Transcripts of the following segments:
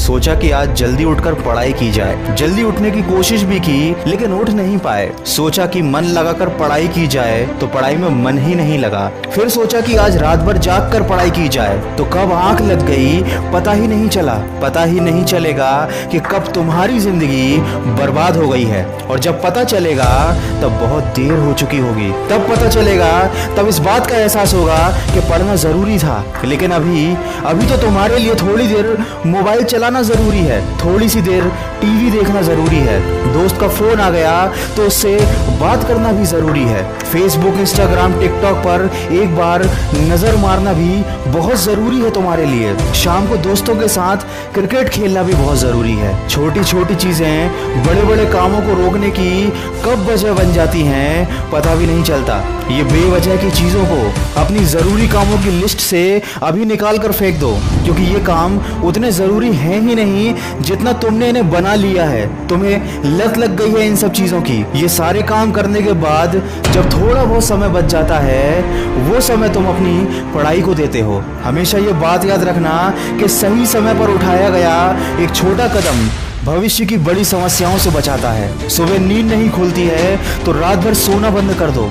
सोचा कि आज जल्दी उठकर पढ़ाई की जाए। जल्दी उठने की कोशिश भी की लेकिन उठ नहीं पाए। सोचा कि मन लगाकर पढ़ाई की जाए तो पढ़ाई में मन ही नहीं लगा। फिर सोचा कि आज रात भर जाग कर पढ़ाई की जाए तो कब आंख लग गई पता ही नहीं चला। पता ही नहीं चलेगा कि कब तुम्हारी जिंदगी बर्बाद हो गई है, और जब पता चलेगा तब बहुत देर हो चुकी होगी। तब पता चलेगा, तब इस बात का एहसास होगा कि पढ़ना जरूरी था। लेकिन अभी तो तुम्हारे लिए थोड़ी देर मोबाइल चलाना जरूरी है, थोड़ी सी देर टीवी देखना जरूरी है, दोस्त का फोन आ गया तो उससे बात करना भी जरूरी है, फेसबुक इंस्टाग्राम टिकटॉक पर एक बार नजर मारना भी बहुत जरूरी है तुम्हारे लिए। शाम को दोस्तों के साथ क्रिकेट खेलना भी बहुत जरूरी है। छोटी छोटी चीजें बड़े बड़े कामों को रोकने की कब वजह बन जाती हैं पता भी नहीं चलता। ये बेवजह की चीजों को अपनी जरूरी कामों की लिस्ट से अभी निकाल कर फेंक दो, क्योंकि ये काम उतने जरूरी हैं ही नहीं जितना तुमने इन्हें बना लिया है। तुम्हें लत लग गई है इन सब चीजों की। ये सारे काम करने के बाद जब थोड़ा बहुत समय बच जाता है वो समय तुम अपनी पढ़ाई को देते हो। हमेशा ये बात याद रखना कि सही समय पर उठाया गया एक छोटा कदम भविष्य की बड़ी समस्याओं से बचाता है। सुबह नींद नहीं खुलती है तो रात भर सोना बंद कर दो।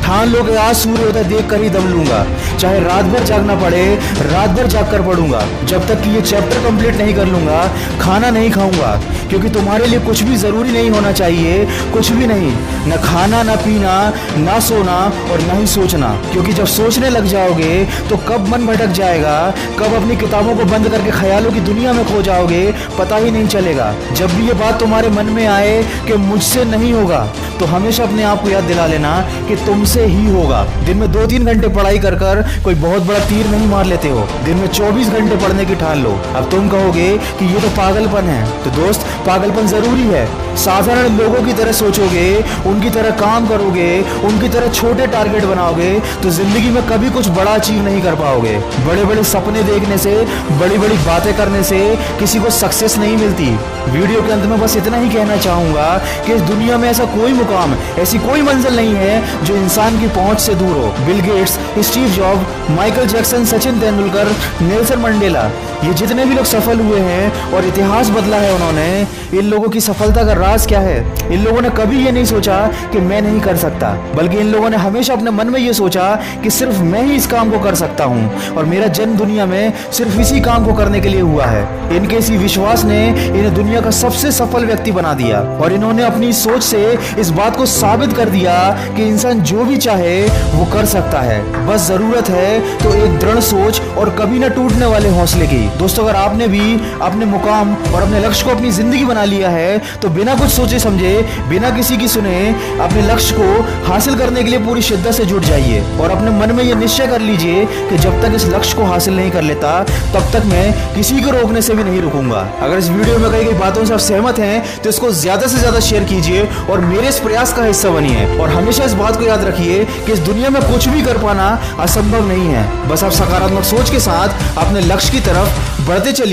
ठान लो कि आज सूर्योदय देख कर ही दम लूंगा, चाहे रात भर जागना पड़े रात भर जाग कर पढ़ूंगा। जब तक कि ये चैप्टर कंप्लीट नहीं कर लूंगा खाना नहीं खाऊंगा, क्योंकि तुम्हारे लिए कुछ भी जरूरी नहीं होना चाहिए, कुछ भी नहीं, न खाना न पीना ना सोना और न ही सोचना। क्योंकि जब सोचने लग जाओगे तो कब मन भटक जाएगा, कब अपनी किताबों को बंद करके ख्यालों की दुनिया में खो जाओगे पता ही नहीं चलेगा। जब भी ये बात तुम्हारे मन में आए कि मुझसे नहीं होगा तो हमेशा अपने आप को याद दिला लेना कि तुमसे ही होगा। दिन में 2-3 घंटे पढ़ाई कर कर कोई बहुत बड़ा तीर नहीं मार लेते हो। दिन में 24 घंटे पढ़ने की ठान लो। अब तुम कहोगे कि ये तो पागलपन है, तो दोस्त पागलपन जरूरी है। साधारण लोगों की तरह सोचोगे, उनकी तरह काम करोगे, उनकी तरह छोटे टारगेट बनाओगे तो जिंदगी में कभी कुछ बड़ा अचीव नहीं कर पाओगे। बड़े बड़े सपने देखने से, बड़ी बड़ी बातें करने से किसी को सक्सेस नहीं मिलती। वीडियो के अंत में बस इतना ही कहना चाहूंगा कि इस दुनिया में ऐसा कोई मुकाम, ऐसी कोई मंजिल नहीं है जो इंसान की पहुंच से दूर हो। Bill Gates, Steve job, Michael Jackson, Sachin Tendulkar, Nelson Mandela, ये जितने भी लोग सफल हुए हैं और इतिहास बदला है उन्होंने, इन लोगों की सफलता का राज क्या है? इन लोगों ने कभी ये नहीं सोचा कि मैं नहीं कर सकता, बल्कि इन लोगों ने हमेशा अपने मन में ये सोचा कि सिर्फ मैं ही इस काम को कर सकता हूँ और मेरा जन्म दुनिया में सिर्फ इसी काम को करने के लिए हुआ है। इनके इसी विश्वास ने इन्हें दुनिया का सबसे सफल व्यक्ति बना दिया और इन्होंने अपनी सोच से इस बात को साबित कर दिया कि इंसान जो भी चाहे वो कर सकता है। बस जरूरत है तो एक दृढ़ सोच और कभी न टूटने वाले हौसले की। दोस्तों, अगर आपने भी अपने मुकाम और अपने लक्ष्य को अपनी जिंदगी बना लिया है तो बिना कुछ सोचे समझे, बिना किसी की सुने अपने लक्ष्य को हासिल करने के लिए पूरी शिद्दत से जुट जाइए और अपने मन में ये निश्चय कर लीजिए कि जब तक इस लक्ष्य को हासिल नहीं कर लेता तब तक मैं किसी को रोकने से भी नहीं रुकूंगा। अगर इस वीडियो में कही गई बातों से आप सहमत हैं तो इसको ज्यादा से ज्यादा शेयर कीजिए और मेरे इस प्रयास का हिस्सा बनिए। और हमेशा इस बात को याद रखिए कि इस दुनिया में कुछ भी कर पाना असंभव नहीं है। बस आप सकारात्मक सोच के साथ अपने लक्ष्य की तरफ बढ़ते चलिए।